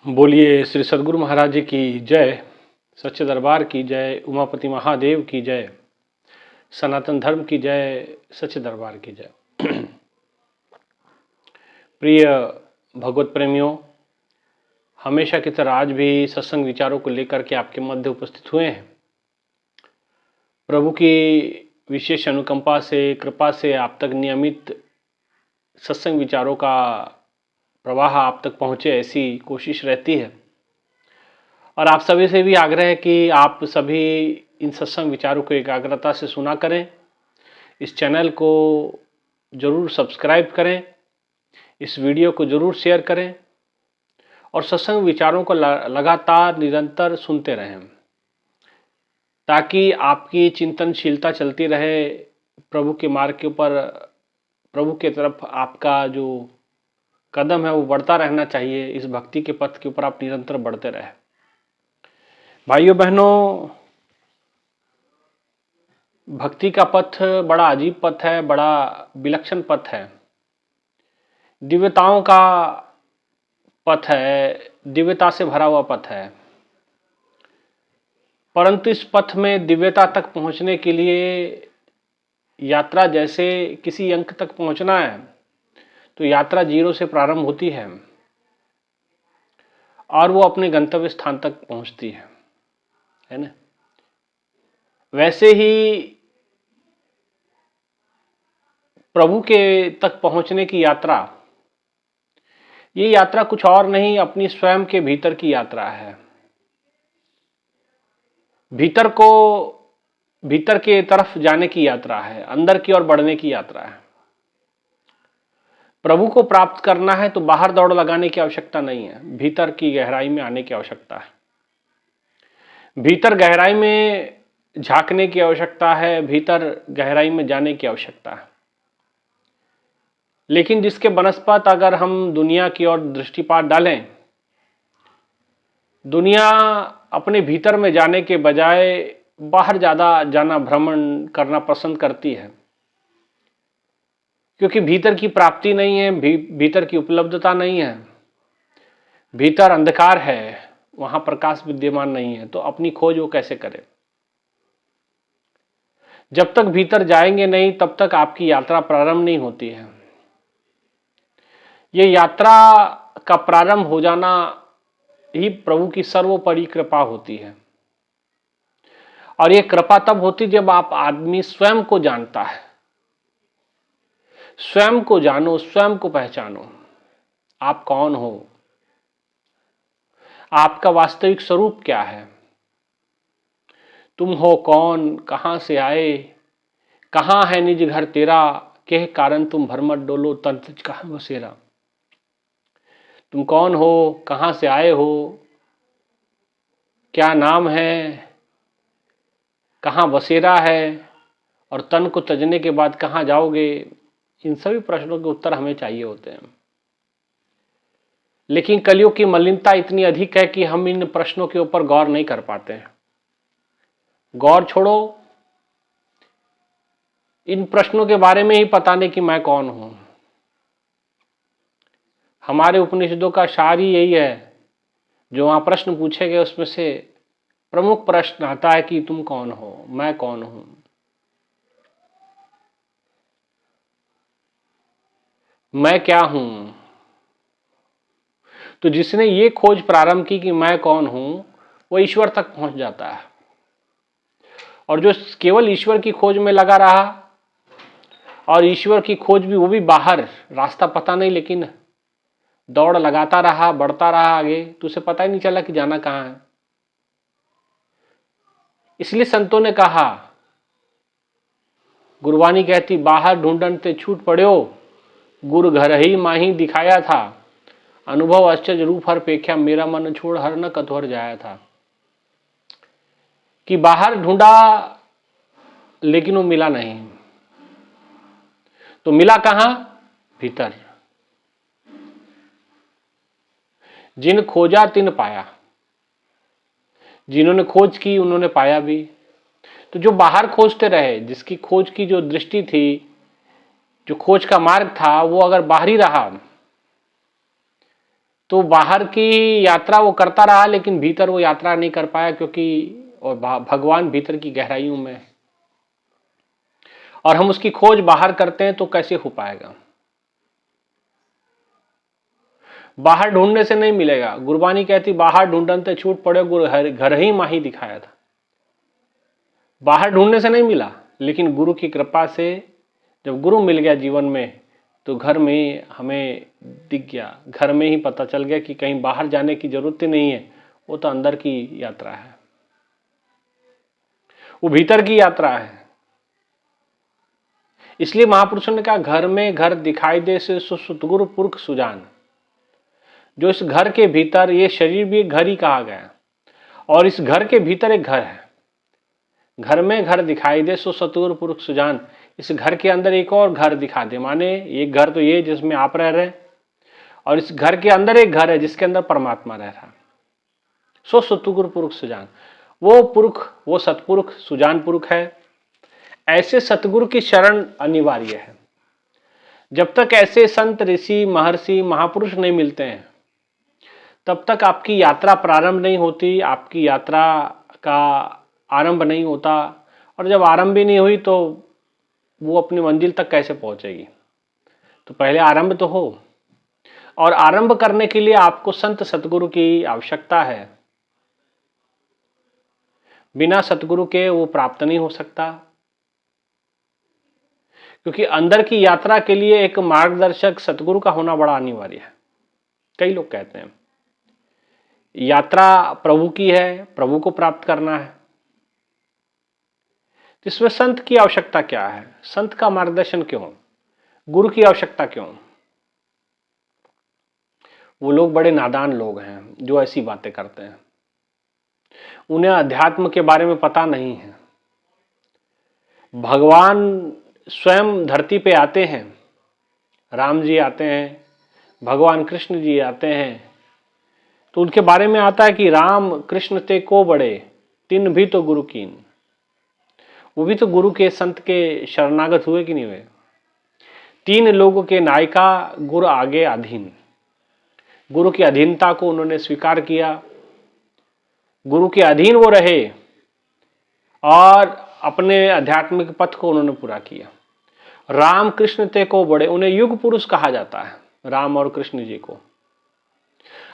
बोलिए श्री सद्गुरु महाराज जी की जय, सच्चे दरबार की जय, उमापति महादेव की जय, सनातन धर्म की जय, सच्चे दरबार की जय। प्रिय भगवत प्रेमियों, हमेशा की तरह आज भी सत्संग विचारों को लेकर के आपके मध्य उपस्थित हुए हैं। प्रभु की विशेष अनुकंपा से, कृपा से आप तक नियमित सत्संग विचारों का प्रवाह आप तक पहुँचे, ऐसी कोशिश रहती है। और आप सभी से भी आग्रह है कि आप सभी इन सत्संग विचारों को एकाग्रता से सुना करें। इस चैनल को जरूर सब्सक्राइब करें, इस वीडियो को जरूर शेयर करें और सत्संग विचारों को लगातार निरंतर सुनते रहें, ताकि आपकी चिंतनशीलता चलती रहे। प्रभु के मार्ग के ऊपर, प्रभु के तरफ आपका जो कदम है वो बढ़ता रहना चाहिए। इस भक्ति के पथ के ऊपर आप निरंतर बढ़ते रहें। भाइयों बहनों, भक्ति का पथ बड़ा अजीब पथ है, बड़ा विलक्षण पथ है, दिव्यताओं का पथ है, दिव्यता से भरा हुआ पथ है। परंतु इस पथ में दिव्यता तक पहुंचने के लिए यात्रा जैसे किसी अंक तक पहुंचना है तो यात्रा 0 से प्रारंभ होती है और वो अपने गंतव्य स्थान तक पहुंचती है ना। वैसे ही प्रभु के तक पहुंचने की यात्रा, ये यात्रा कुछ और नहीं, अपनी स्वयं के भीतर की यात्रा है। भीतर के तरफ जाने की यात्रा है, अंदर की ओर बढ़ने की यात्रा है। प्रभु को प्राप्त करना है तो बाहर दौड़ लगाने की आवश्यकता नहीं है, भीतर की गहराई में आने की आवश्यकता है, भीतर गहराई में झांकने की आवश्यकता है, भीतर गहराई में जाने की आवश्यकता है। लेकिन जिसके बनस्पत अगर हम दुनिया की ओर दृष्टिपात डालें, दुनिया अपने भीतर में जाने के बजाय बाहर ज़्यादा जाना, भ्रमण करना पसंद करती है, क्योंकि भीतर की प्राप्ति नहीं है, भीतर की उपलब्धता नहीं है, भीतर अंधकार है, वहां प्रकाश विद्यमान नहीं है, तो अपनी खोज वो कैसे करे। जब तक भीतर जाएंगे नहीं तब तक आपकी यात्रा प्रारंभ नहीं होती है। ये यात्रा का प्रारंभ हो जाना ही प्रभु की सर्वोपरि कृपा होती है। और ये कृपा तब होती जब आप आदमी स्वयं को जानता है। स्वयं को जानो, स्वयं को पहचानो, आप कौन हो, आपका वास्तविक स्वरूप क्या है, तुम हो कौन, कहां से आए, कहां है निज घर तेरा, के कारण तुम भरमत डोलो तन तुझ कहां बसेरा। तुम कौन हो, कहां से आए हो, क्या नाम है, कहां बसेरा है और तन को तजने के बाद कहां जाओगे। इन सभी प्रश्नों के उत्तर हमें चाहिए होते हैं। लेकिन कलियुग की मलिनता इतनी अधिक है कि हम इन प्रश्नों के ऊपर गौर नहीं कर पाते हैं। गौर छोड़ो, इन प्रश्नों के बारे में ही पता नहीं कि मैं कौन हूं। हमारे उपनिषदों का सार ही यही है, जो वहां प्रश्न पूछे गए उसमें से प्रमुख प्रश्न आता है कि तुम कौन हो, मैं कौन हूं। मैं क्या हूं। तो जिसने ये खोज प्रारंभ की कि मैं कौन हूं, वो ईश्वर तक पहुंच जाता है। और जो केवल ईश्वर की खोज में लगा रहा, और ईश्वर की खोज भी, वो भी बाहर, रास्ता पता नहीं लेकिन दौड़ लगाता रहा, बढ़ता रहा आगे, तो उसे पता ही नहीं चला कि जाना कहां है। इसलिए संतों ने कहा, गुरबानी कहती, बाहर ढूंढन ते छूट पड़ो, गुरु घर ही माही दिखाया था, अनुभव आश्चर्य रूप हर पेख्या, मेरा मन छोड़ हर न कतोहर जाया था। कि बाहर ढूंढा लेकिन वो मिला नहीं, तो मिला कहां, भीतर। जिन खोजा तिन पाया, जिन्होंने खोज की उन्होंने पाया भी। तो जो बाहर खोजते रहे, जिसकी खोज की जो दृष्टि थी, जो खोज का मार्ग था, वो अगर बाहरी रहा तो बाहर की यात्रा वो करता रहा, लेकिन भीतर वो यात्रा नहीं कर पाया, क्योंकि और भगवान भीतर की गहराइयों में है। और हम उसकी खोज बाहर करते हैं तो कैसे हो पाएगा? बाहर ढूंढने से नहीं मिलेगा। गुरबानी कहती बाहर ढूंढन ते छूट पड़े, गुरु घर ही माही दिखाया था। बाहर ढूंढने से नहीं मिला, लेकिन गुरु की कृपा से जब गुरु मिल गया जीवन में, तो घर में ही हमें दिख गया, घर में ही पता चल गया कि कहीं बाहर जाने की जरूरत ही नहीं है, वो तो अंदर की यात्रा है, वो भीतर की यात्रा है। इसलिए महापुरुषों ने कहा घर में घर दिखाई दे से सुतगुरु पुरख सुजान। जो इस घर के भीतर, ये शरीर भी एक घर ही कहा गया, और इस घर के भीतर एक घर है। घर में घर दिखाई दे सो सतगुरु पुरख सुजान। इस घर के अंदर एक और घर दिखा दे, माने एक घर तो ये जिसमें आप रह रहे हैं, और इस घर के अंदर एक घर है जिसके अंदर परमात्मा रह रहा। सो सतगुरु पुरख सुजान, वो पुरख, वो सतपुरुष सुजान पुरख है। ऐसे सतगुरु की शरण अनिवार्य है। जब तक ऐसे संत ऋषि महर्षि महापुरुष नहीं मिलते हैं, तब तक आपकी यात्रा प्रारंभ नहीं होती, आपकी यात्रा का आरंभ नहीं होता। और जब आरंभ भी नहीं हुई तो वो अपनी मंजिल तक कैसे पहुंचेगी? तो पहले आरंभ तो हो, और आरंभ करने के लिए आपको संत सतगुरु की आवश्यकता है। बिना सतगुरु के वो प्राप्त नहीं हो सकता, क्योंकि अंदर की यात्रा के लिए एक मार्गदर्शक सतगुरु का होना बड़ा अनिवार्य है। कई लोग कहते हैं यात्रा प्रभु की है, प्रभु को प्राप्त करना है। इसमें संत की आवश्यकता क्या है? संत का मार्गदर्शन क्यों? गुरु की आवश्यकता क्यों? वो लोग बड़े नादान लोग हैं जो ऐसी बातें करते हैं। उन्हें अध्यात्म के बारे में पता नहीं है। भगवान स्वयं धरती पे आते हैं, राम जी आते हैं, भगवान कृष्ण जी आते हैं, तो उनके बारे में आता है कि राम कृष्ण ते को बड़े, तिन भी तो गुरु कीन। वो भी तो गुरु के, संत के शरणागत हुए कि नहीं हुए? तीन लोगों के नायिका, गुरु आगे अधीन। गुरु की अधीनता को उन्होंने स्वीकार किया, गुरु के अधीन वो रहे, और अपने आध्यात्मिक पथ को उन्होंने पूरा किया। राम कृष्ण ते को बड़े, उन्हें युग पुरुष कहा जाता है, राम और कृष्ण जी को।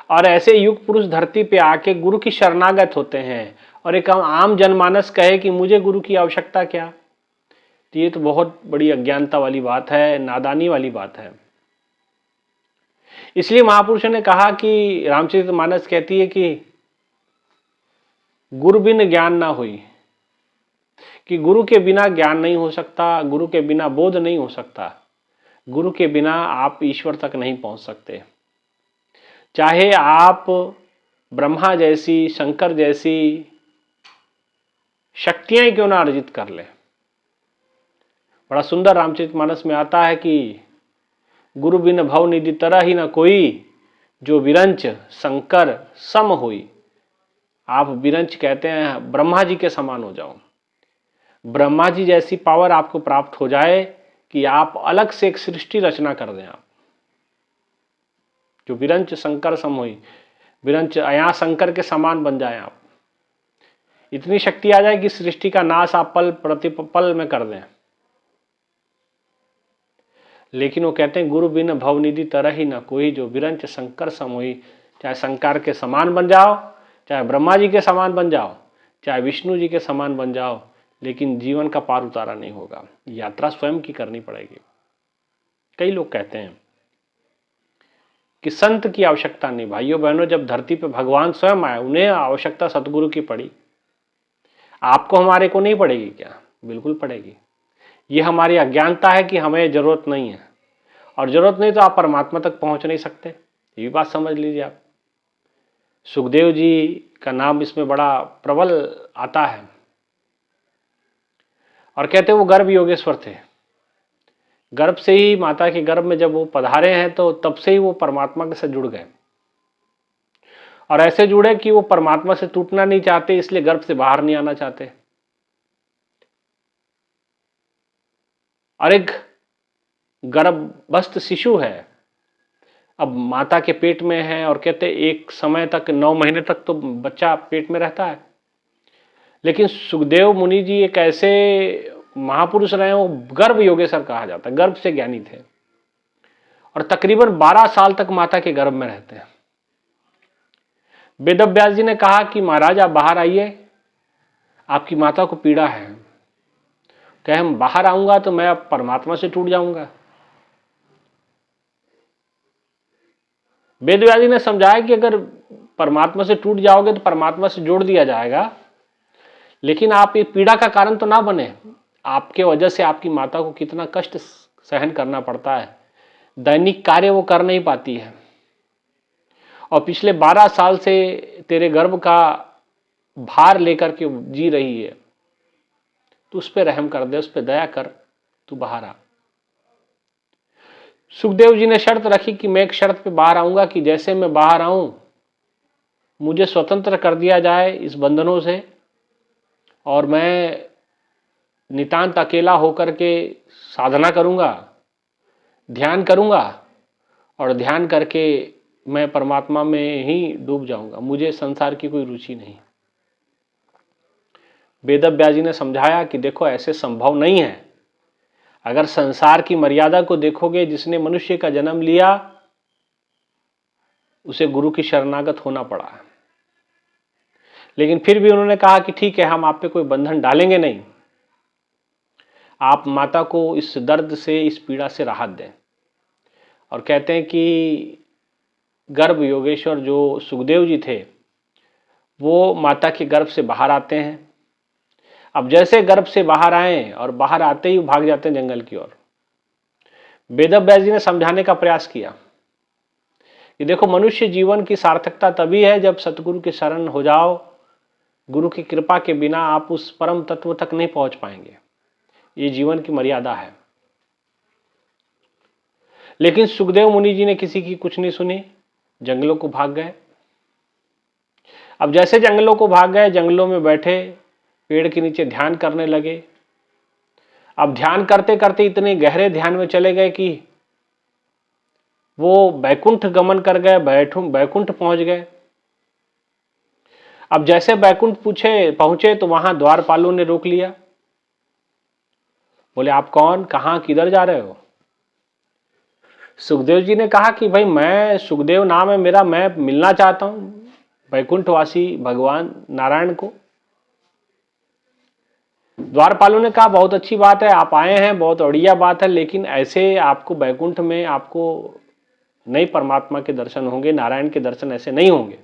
और ऐसे युग पुरुष धरती पे आके गुरु की शरणागत होते हैं, और एक आम जनमानस कहे कि मुझे गुरु की आवश्यकता क्या? तो ये तो बहुत बड़ी अज्ञानता वाली बात है, नादानी वाली बात है। इसलिए महापुरुषों ने कहा कि रामचरितमानस कहती है कि गुरु बिन ज्ञान ना हुई, कि गुरु के बिना ज्ञान नहीं हो सकता, गुरु के बिना बोध नहीं हो सकता, गुरु के बिना आप ईश्वर तक नहीं पहुंच सकते। चाहे आप ब्रह्मा जैसी, शंकर जैसी शक्तियां क्यों ना अर्जित कर ले। बड़ा सुंदर रामचरितमानस में आता है कि गुरु बिन भव निधि तरह ही न कोई, जो विरंच शंकर सम हुई। आप विरंच कहते हैं ब्रह्मा जी के समान हो जाओ, ब्रह्मा जी जैसी पावर आपको प्राप्त हो जाए कि आप अलग से एक सृष्टि रचना कर दें। आप जो विरंच शंकर सम हुई, विरंच अया शंकर के समान बन जाए, आप इतनी शक्ति आ जाए कि सृष्टि का नाश आप पल प्रतिपल में कर दें। लेकिन वो कहते हैं गुरु बिन भवनिधि तरह ही ना कोई, जो विरंच शंकर सम हुई। चाहे शंकर के समान बन जाओ, चाहे ब्रह्मा जी के समान बन जाओ, चाहे विष्णु जी के समान बन जाओ, लेकिन जीवन का पार उतारा नहीं होगा। यात्रा स्वयं की करनी पड़ेगी। कई लोग कहते हैं कि संत की आवश्यकता नहीं। भाइयों बहनों, जब धरती पे भगवान स्वयं आए, उन्हें आवश्यकता सतगुरु की पड़ी, आपको हमारे को नहीं पड़ेगी क्या? बिल्कुल पड़ेगी। ये हमारी अज्ञानता है कि हमें जरूरत नहीं है, और जरूरत नहीं तो आप परमात्मा तक पहुंच नहीं सकते। ये भी बात समझ लीजिए आप। सुखदेव जी का नाम इसमें बड़ा प्रबल आता है, और कहते वो गर्भ योगेश्वर थे। गर्भ से ही, माता के गर्भ में जब वो पधारे हैं, तो तब से ही वो परमात्मा के साथ जुड़ गए, और ऐसे जुड़े कि वो परमात्मा से टूटना नहीं चाहते, इसलिए गर्भ से बाहर नहीं आना चाहते। और एक गर्भस्थ शिशु है, अब माता के पेट में है और कहते एक समय तक 9 महीने तक तो बच्चा पेट में रहता है। लेकिन सुखदेव मुनि जी एक ऐसे महापुरुष रहे, वो गर्भ योगेश्वर कहा जाता है, गर्भ से ज्ञानी थे और तकरीबन 12 साल तक माता के गर्भ में रहते हैं। वेदव्यास जी ने कहा कि महाराज आप बाहर आइए, आपकी माता को पीड़ा है। कहे हम बाहर आऊंगा तो मैं अब परमात्मा से टूट जाऊंगा। वेदव्यास जी ने समझाया कि अगर परमात्मा से टूट जाओगे तो परमात्मा से जोड़ दिया जाएगा, लेकिन आप ये पीड़ा का कारण तो ना बने। आपके वजह से आपकी माता को कितना कष्ट सहन करना पड़ता है, दैनिक कार्य वो कर नहीं पाती है और पिछले 12 साल से तेरे गर्भ का भार लेकर के जी रही है, तू उस पर रहम कर दे, उस पर दया कर, तू बाहर आ। सुखदेव जी ने शर्त रखी कि मैं एक शर्त पे बाहर आऊंगा कि जैसे मैं बाहर आऊं मुझे स्वतंत्र कर दिया जाए इस बंधनों से और मैं नितांत अकेला होकर के साधना करूंगा, ध्यान करूंगा और ध्यान करके मैं परमात्मा में ही डूब जाऊंगा, मुझे संसार की कोई रुचि नहीं। वेदव्यास जी ने समझाया कि देखो ऐसे संभव नहीं है। अगर संसार की मर्यादा को देखोगे, जिसने मनुष्य का जन्म लिया उसे गुरु की शरणागत होना पड़ा, लेकिन फिर भी उन्होंने कहा कि ठीक है, हम आप पे कोई बंधन डालेंगे नहीं, आप माता को इस दर्द से, इस पीड़ा से राहत दें। और कहते हैं कि गर्भ योगेश्वर जो सुखदेव जी थे वो माता के गर्भ से बाहर आते हैं। अब जैसे गर्भ से बाहर आए और बाहर आते ही भाग जाते हैं जंगल की ओर। वेदव्यास जी ने समझाने का प्रयास किया कि देखो मनुष्य जीवन की सार्थकता तभी है जब सतगुरु के शरण हो जाओ। गुरु की कृपा के बिना आप उस परम तत्व तक नहीं पहुंच पाएंगे, ये जीवन की मर्यादा है। लेकिन सुखदेव मुनि जी ने किसी की कुछ नहीं सुनी, जंगलों को भाग गए। अब जैसे जंगलों को भाग गए, जंगलों में बैठे पेड़ के नीचे ध्यान करने लगे। अब ध्यान करते करते इतने गहरे ध्यान में चले गए कि वो बैकुंठ गमन कर गए, बैकुंठ पहुंच गए। अब जैसे बैकुंठ पहुंचे तो वहां द्वारपालों ने रोक लिया। बोले आप कौन, कहां, किधर जा रहे हो? सुखदेव जी ने कहा कि भाई मैं, सुखदेव नाम है मेरा, मैं मिलना चाहता हूं बैकुंठवासी भगवान नारायण को। द्वारपालों ने कहा बहुत अच्छी बात है, आप आए हैं, बहुत बढ़िया बात है, लेकिन ऐसे आपको बैकुंठ में आपको नहीं परमात्मा के दर्शन होंगे, नारायण के दर्शन ऐसे नहीं होंगे।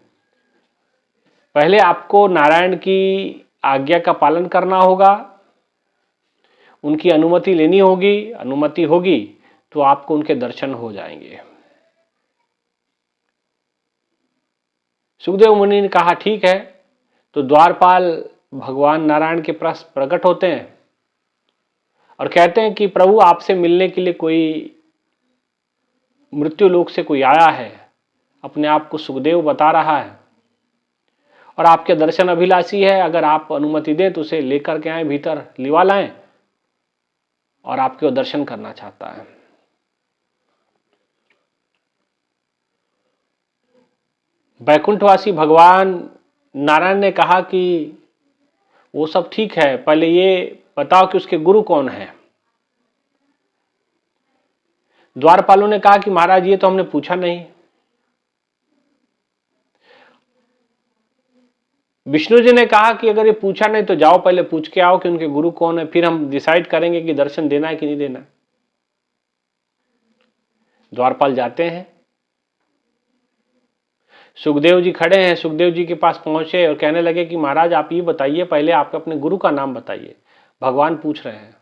पहले आपको नारायण की आज्ञा का पालन करना होगा, उनकी अनुमति लेनी होगी, अनुमति होगी तो आपको उनके दर्शन हो जाएंगे। सुखदेव मुनि ने कहा ठीक है। तो द्वारपाल भगवान नारायण के पास प्रकट होते हैं और कहते हैं कि प्रभु आपसे मिलने के लिए कोई मृत्यु लोक से कोई आया है, अपने आप को सुखदेव बता रहा है और आपके दर्शन अभिलाषी है। अगर आप अनुमति दें तो उसे लेकर के आए, भीतर लिवा लाएं और आपके दर्शन करना चाहता है। बैकुंठवासी भगवान नारायण ने कहा कि वो सब ठीक है, पहले ये बताओ कि उसके गुरु कौन है। द्वारपालों ने कहा कि महाराज ये तो हमने पूछा नहीं। विष्णु जी ने कहा कि अगर ये पूछा नहीं तो जाओ पहले पूछ के आओ कि उनके गुरु कौन है, फिर हम डिसाइड करेंगे कि दर्शन देना है कि नहीं देना। द्वारपाल जाते हैं, सुखदेव जी खड़े हैं, सुखदेव जी के पास पहुंचे और कहने लगे कि महाराज आप ये बताइए, पहले आप अपने गुरु का नाम बताइए, भगवान पूछ रहे हैं,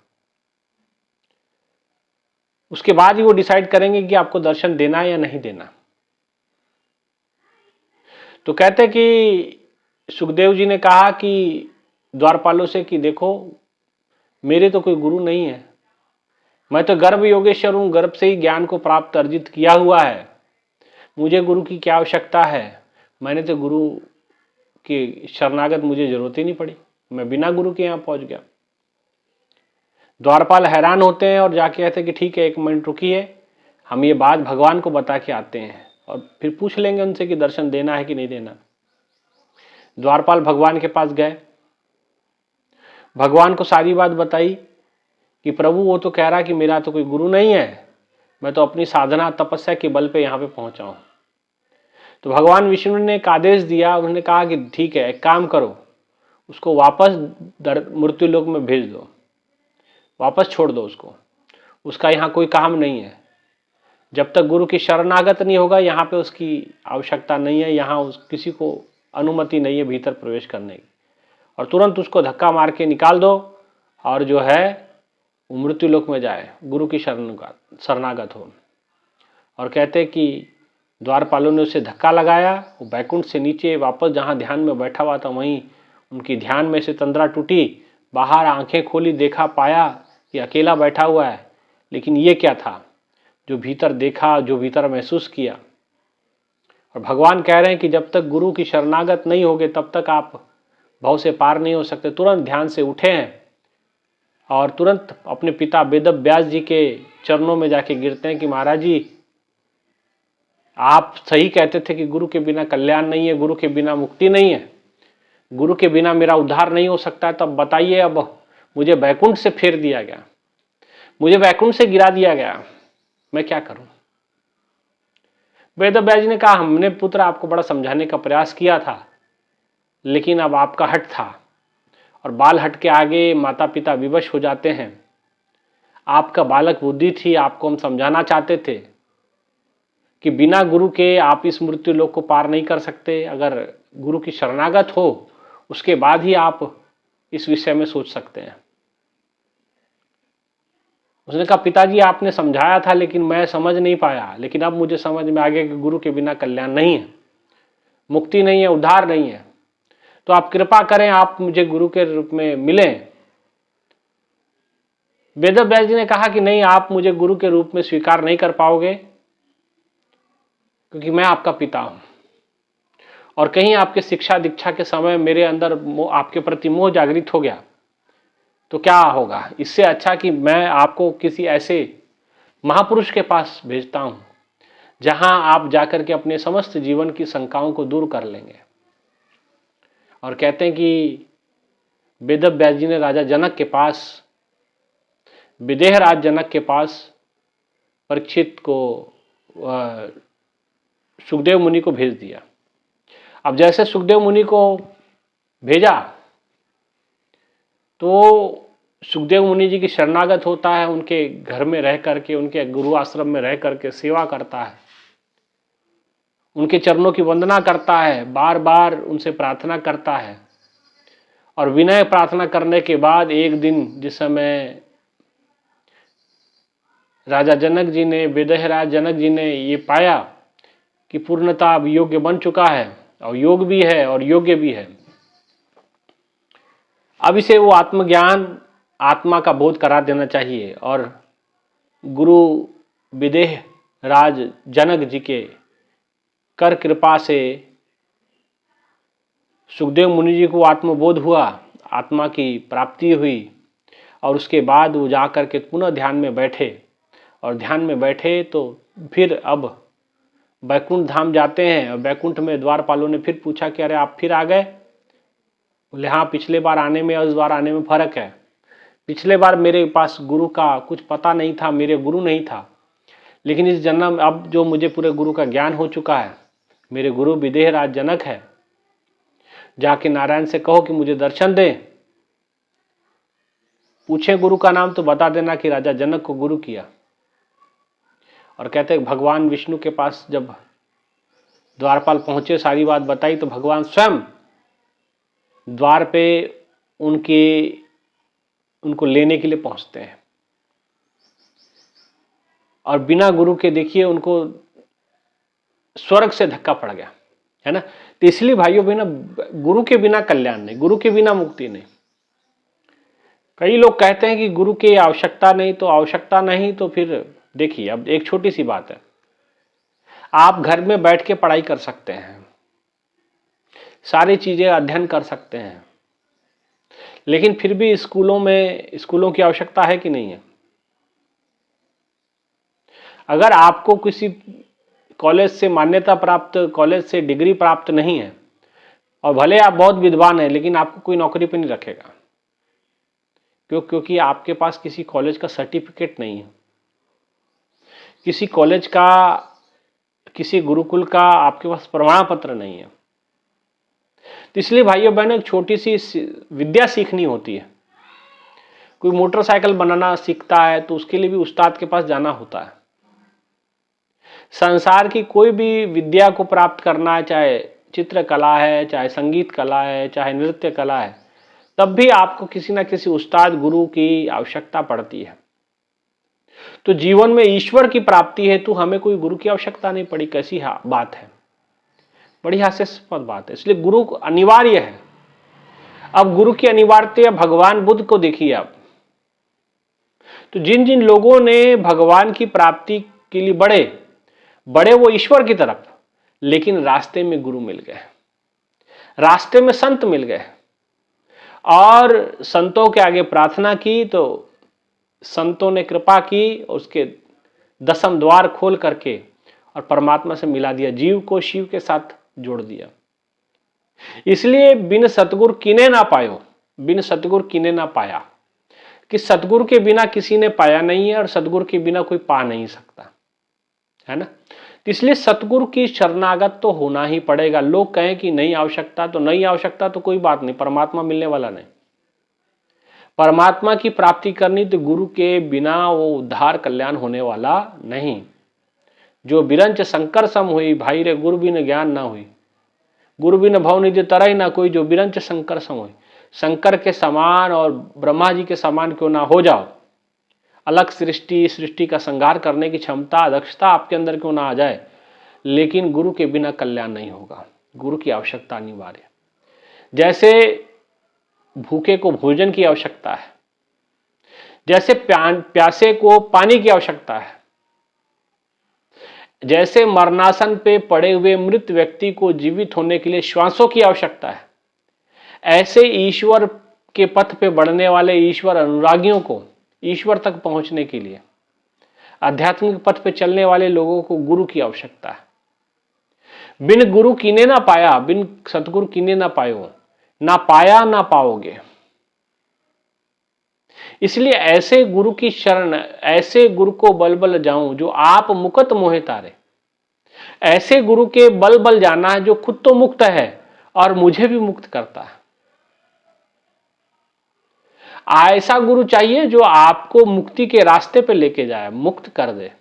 उसके बाद ही वो डिसाइड करेंगे कि आपको दर्शन देना है या नहीं देना। तो कहते कि सुखदेव जी ने कहा कि द्वारपालों से कि देखो मेरे तो कोई गुरु नहीं है, मैं तो गर्भ योगेश्वर हूं, गर्भ से ही ज्ञान को प्राप्त अर्जित किया हुआ है, मुझे गुरु की क्या आवश्यकता है, मैंने तो गुरु की शरणागत मुझे जरूरत ही नहीं पड़ी, मैं बिना गुरु के यहां पहुंच गया। द्वारपाल हैरान होते हैं और जाके कहते हैं कि ठीक है 1 मिनट रुकिए, हम ये बात भगवान को बता के आते हैं और फिर पूछ लेंगे उनसे कि दर्शन देना है कि नहीं देना। द्वारपाल भगवान के पास गए, भगवान को सारी बात बताई कि प्रभु वो तो कह रहा कि मेरा तो कोई गुरु नहीं है, मैं तो अपनी साधना तपस्या के बल पे यहाँ पे पहुंचा हूं। तो भगवान विष्णु ने एक आदेश दिया, उन्होंने कहा कि ठीक है, एक काम करो, उसको वापस मृत्यु लोक में भेज दो, वापस छोड़ दो उसको, उसका यहाँ कोई काम नहीं है। जब तक गुरु की शरणागत नहीं होगा यहाँ पे उसकी आवश्यकता नहीं है, यहाँ किसी को अनुमति नहीं है भीतर प्रवेश करने की। और तुरंत उसको धक्का मार के निकाल दो और जो है वो मृत्यु लोक में जाए, गुरु की शरणागत हो। और कहते कि द्वारपालों ने उसे धक्का लगाया, वो बैकुंठ से नीचे वापस जहाँ ध्यान में बैठा हुआ था वहीं उनकी ध्यान में से तंद्रा टूटी, बाहर आंखें खोली, देखा पाया कि अकेला बैठा हुआ है। लेकिन ये क्या था जो भीतर देखा, जो भीतर महसूस किया। और भगवान कह रहे हैं कि जब तक गुरु की शरणागत नहीं होगे तब तक आप भव से पार नहीं हो सकते। तुरंत ध्यान से उठे हैं और तुरंत अपने पिता वेद व्यास जी के चरणों में जाके गिरते हैं कि महाराज जी, आप सही कहते थे कि गुरु के बिना कल्याण नहीं है, गुरु के बिना मुक्ति नहीं है, गुरु के बिना मेरा उद्धार नहीं हो सकता है। तब बताइए, अब मुझे बैकुंठ से फेर दिया गया, मुझे बैकुंठ से गिरा दिया गया, मैं क्या करूं। वेद व्यास जी ने कहा, हमने पुत्र आपको बड़ा समझाने का प्रयास किया था, लेकिन अब आपका हट था और बाल हट के आगे माता पिता विवश हो जाते हैं। आपका बालक बुद्धि थी, आपको हम समझाना चाहते थे कि बिना गुरु के आप इस मृत्यु लोक को पार नहीं कर सकते। अगर गुरु की शरणागत हो उसके बाद ही आप इस विषय में सोच सकते हैं। उसने कहा, पिताजी आपने समझाया था लेकिन मैं समझ नहीं पाया, लेकिन अब मुझे समझ में आ गया कि गुरु के बिना कल्याण नहीं है, मुक्ति नहीं है, उद्धार नहीं है। तो आप कृपा करें, आप मुझे गुरु के रूप में मिलें। वेद व्यास जी ने कहा कि नहीं, आप मुझे गुरु के रूप में स्वीकार नहीं कर पाओगे क्योंकि मैं आपका पिता हूं और कहीं आपके शिक्षा दीक्षा के समय मेरे अंदर आपके प्रति मोह जागृत हो गया तो क्या होगा। इससे अच्छा कि मैं आपको किसी ऐसे महापुरुष के पास भेजता हूं जहां आप जाकर के अपने समस्त जीवन की शंकाओं को दूर कर लेंगे। और कहते हैं कि वेद व्यास जी ने राजा जनक के पास, विदेहराज जनक के पास परीक्षित को, सुखदेव मुनि को भेज दिया। अब जैसे सुखदेव मुनि को भेजा तो सुखदेव मुनि जी की शरणागत होता है, उनके घर में रह करके, उनके गुरु आश्रम में रह करके सेवा करता है, उनके चरणों की वंदना करता है, बार बार उनसे प्रार्थना करता है। और विनय प्रार्थना करने के बाद एक दिन जिस समय राजा जनक जी ने, विदेहराज जनक जी ने ये पाया कि पूर्णता अब योग्य बन चुका है और योग भी है और योग्य भी है, अब इसे वो आत्मज्ञान, आत्मा का बोध करा देना चाहिए। और गुरु विदेह राज जनक जी के कर कृपा से सुखदेव मुनि जी को आत्मबोध हुआ, आत्मा की प्राप्ति हुई। और उसके बाद वो जाकर के पुनः ध्यान में बैठे और ध्यान में बैठे तो फिर अब बैकुंठ धाम जाते हैं। और बैकुंठ में द्वारपालों ने फिर पूछा कि अरे आप फिर आ गए। बोले हाँ, पिछले बार आने में और इस बार आने में फर्क है। पिछले बार मेरे पास गुरु का कुछ पता नहीं था, मेरे गुरु नहीं था, लेकिन इस जन्म अब जो मुझे पूरे गुरु का ज्ञान हो चुका है, मेरे गुरु विदेहराज जनक है, जाके नारायण से कहो कि मुझे दर्शन दे। पूछे गुरु का नाम तो बता देना कि राजा जनक को गुरु किया। और कहते भगवान विष्णु के पास जब द्वारपाल पहुंचे, सारी बात बताई, तो भगवान स्वयं द्वार पे उनको लेने के लिए पहुंचते हैं। और बिना गुरु के देखिए उनको स्वर्ग से धक्का पड़ गया, है ना। तो इसलिए भाइयों बहनों, गुरु के बिना कल्याण नहीं, गुरु के बिना मुक्ति नहीं। कई लोग कहते हैं कि गुरु की आवश्यकता नहीं, तो आवश्यकता नहीं तो फिर देखिए, अब एक छोटी सी बात है, आप घर में बैठ के पढ़ाई कर सकते हैं, सारी चीजें अध्ययन कर सकते हैं, लेकिन फिर भी स्कूलों की आवश्यकता है कि नहीं है। अगर आपको किसी कॉलेज से मान्यता प्राप्त, कॉलेज से डिग्री प्राप्त नहीं है और भले आप बहुत विद्वान हैं, लेकिन आपको कोई नौकरी पे नहीं रखेगा। क्योंकि आपके पास किसी कॉलेज का सर्टिफिकेट नहीं है, किसी कॉलेज का, किसी गुरुकुल का आपके पास प्रमाण पत्र नहीं है। तो इसलिए भाइयों बहनों, एक छोटी सी विद्या सीखनी होती है। कोई मोटरसाइकिल बनाना सीखता है तो उसके लिए भी उस्ताद के पास जाना होता है। संसार की कोई भी विद्या को प्राप्त करना है, चाहे चित्रकला है, चाहे संगीत कला है, चाहे नृत्य कला है, तब भी आपको किसी ना किसी उस्ताद गुरु की आवश्यकता पड़ती है। तो जीवन में ईश्वर की प्राप्ति हेतु हमें कोई गुरु की आवश्यकता नहीं पड़ी। कैसी बात है, बड़ी हास्यास्पद बात है। इसलिए गुरु अनिवार्य है। अब गुरु की अनिवार्यता भगवान बुद्ध को देखिए आप। तो जिन जिन लोगों ने भगवान की प्राप्ति के लिए बड़े वो ईश्वर की तरफ, लेकिन रास्ते में गुरु मिल गए, रास्ते में संत मिल गए और संतों के आगे प्रार्थना की तो संतों ने कृपा की, उसके 10वें द्वार खोल करके और परमात्मा से मिला दिया, जीव को शिव के साथ जोड़ दिया। इसलिए बिन सतगुरु किने ना पायो, बिन सतगुरु किने ना पाया, कि सतगुरु के बिना किसी ने पाया नहीं है और सतगुरु के बिना कोई पा नहीं सकता, है ना। इसलिए सतगुरु की शरणागत तो होना ही पड़ेगा। लोग कहें कि नहीं आवश्यकता, तो नहीं आवश्यकता तो कोई बात नहीं, परमात्मा मिलने वाला नहीं। परमात्मा की प्राप्ति करनी तो गुरु के बिना वो उद्धार कल्याण होने वाला नहीं। जो बिरंच शंकर सम हुई, भाई रे गुरु बिन ज्ञान ना हुई, गुरु बिन भव निधि तरह ना कोई, जो बिरंच शंकर सम हुई। शंकर के समान और ब्रह्मा जी के समान क्यों ना हो जाओ, अलग सृष्टि का संहार करने की क्षमता, दक्षता आपके अंदर क्यों ना आ जाए, लेकिन गुरु के बिना कल्याण नहीं होगा। गुरु की आवश्यकता अनिवार्य। जैसे भूखे को भोजन की आवश्यकता है, जैसे प्यासे को पानी की आवश्यकता है, जैसे मरणासन पे पड़े हुए मृत व्यक्ति को जीवित होने के लिए श्वासों की आवश्यकता है, ऐसे ईश्वर के पथ पे बढ़ने वाले ईश्वर अनुरागियों को ईश्वर तक पहुंचने के लिए, आध्यात्मिक पथ पे चलने वाले लोगों को गुरु की आवश्यकता है। बिन गुरु कीने ना पाया, बिन सतगुरु कीने ना पायो, ना पाया ना पाओगे। इसलिए ऐसे गुरु की शरण, ऐसे गुरु को बल बल जाऊं जो आप मुकत मोहे तारे। ऐसे गुरु के बल बल जाना है जो खुद तो मुक्त है और मुझे भी मुक्त करता है। ऐसा गुरु चाहिए जो आपको मुक्ति के रास्ते पे लेके जाए, मुक्त कर दे,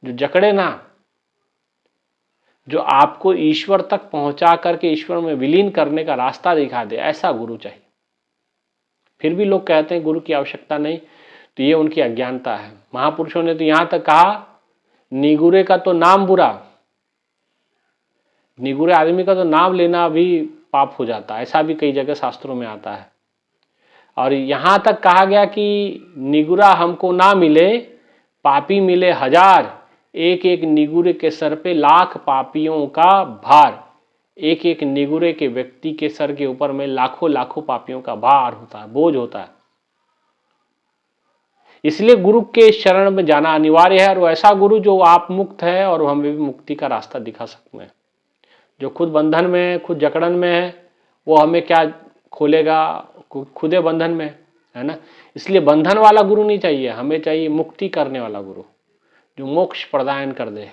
जो जकड़े ना, जो आपको ईश्वर तक पहुंचा करके ईश्वर में विलीन करने का रास्ता दिखा दे। ऐसा गुरु चाहिए। फिर भी लोग कहते हैं गुरु की आवश्यकता नहीं, तो ये उनकी अज्ञानता है। महापुरुषों ने तो यहां तक कहा, निगुरे का तो नाम बुरा, निगुरे आदमी का तो नाम लेना भी पाप हो जाता है, ऐसा भी कई जगह शास्त्रों में आता है। और यहां तक कहा गया कि निगुरा हमको ना मिले, पापी मिले 1000, एक एक निगुरे के सर पे लाख पापियों का भार। एक एक निगुरे के व्यक्ति के सर के ऊपर में लाखों लाखों पापियों का भार होता है, बोझ होता है। इसलिए गुरु के शरण में जाना अनिवार्य है, और ऐसा गुरु जो आप मुक्त है और हमें भी मुक्ति का रास्ता दिखा सकते हैं। जो खुद बंधन में है, खुद जकड़न में है, वो हमें क्या खोलेगा, खुदे बंधन में है ना। इसलिए बंधन वाला गुरु नहीं चाहिए, हमें चाहिए मुक्ति करने वाला गुरु, जो मोक्ष प्रदान कर दे,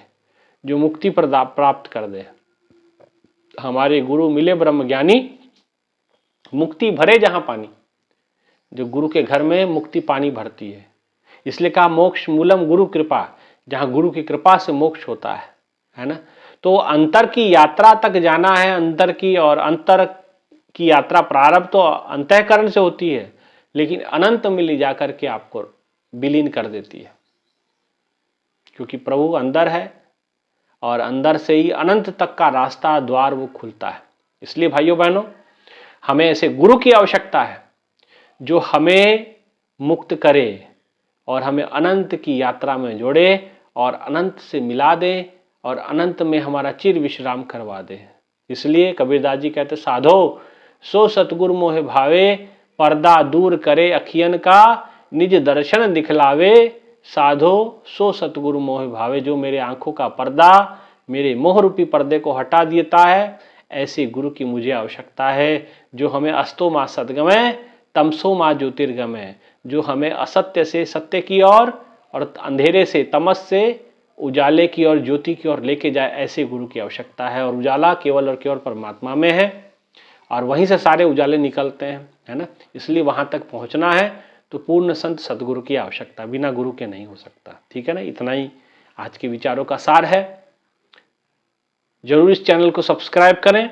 जो मुक्ति प्राप्त कर दे। हमारे गुरु मिले ब्रह्म ज्ञानी, मुक्ति भरे जहां पानी। जो गुरु के घर में मुक्ति पानी भरती है। इसलिए कहा मोक्ष मूलम गुरु कृपा, जहां गुरु की कृपा से मोक्ष होता है ना। तो अंतर की यात्रा तक जाना है, अंतर की, और अंतर की यात्रा प्रारंभ तो अंतःकरण से होती है, लेकिन अनंत में ले जाकर के आपको विलीन कर देती है, क्योंकि प्रभु अंदर है और अंदर से ही अनंत तक का रास्ता, द्वार वो खुलता है। इसलिए भाइयों बहनों, हमें ऐसे गुरु की आवश्यकता है जो हमें मुक्त करे और हमें अनंत की यात्रा में जोड़े और अनंत से मिला दे और अनंत में हमारा चिर विश्राम करवा दे। इसलिए कबीरदास जी कहते, साधो सो सतगुरु मोहे भावे, पर्दा दूर करे अखियन का, निज दर्शन दिखलावे, साधो सो सतगुरु मोह भावे। जो मेरे आंखों का पर्दा, मेरे मोह रूपी पर्दे को हटा देता है, ऐसे गुरु की मुझे आवश्यकता है, जो हमें अस्तो मा सद्गमय तमसो मा ज्योतिर्गमय, जो हमें असत्य से सत्य की ओर और अंधेरे से तमस से उजाले की ओर, ज्योति की ओर लेके जाए, ऐसे गुरु की आवश्यकता है। और उजाला केवल और केवल परमात्मा में है और वहीं से सारे उजाले निकलते हैं, है ना। इसलिए वहां तक पहुंचना है तो पूर्ण संत सदगुरु की आवश्यकता, बिना गुरु के नहीं हो सकता। ठीक है ना, इतना ही आज के विचारों का सार है। जरूर इस चैनल को सब्सक्राइब करें,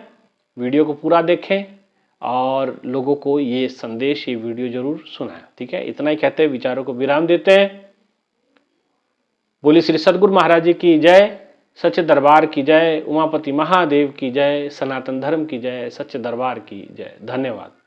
वीडियो को पूरा देखें और लोगों को ये संदेश, ये वीडियो जरूर सुनाएं। ठीक है, इतना ही कहते हैं विचारों को विराम देते हैं। बोली श्री सद्गुरु महाराज जी की जय, सच्चे दरबार की जय, उमापति महादेव की जय, सनातन धर्म की जय, सच्चे दरबार की जय। धन्यवाद।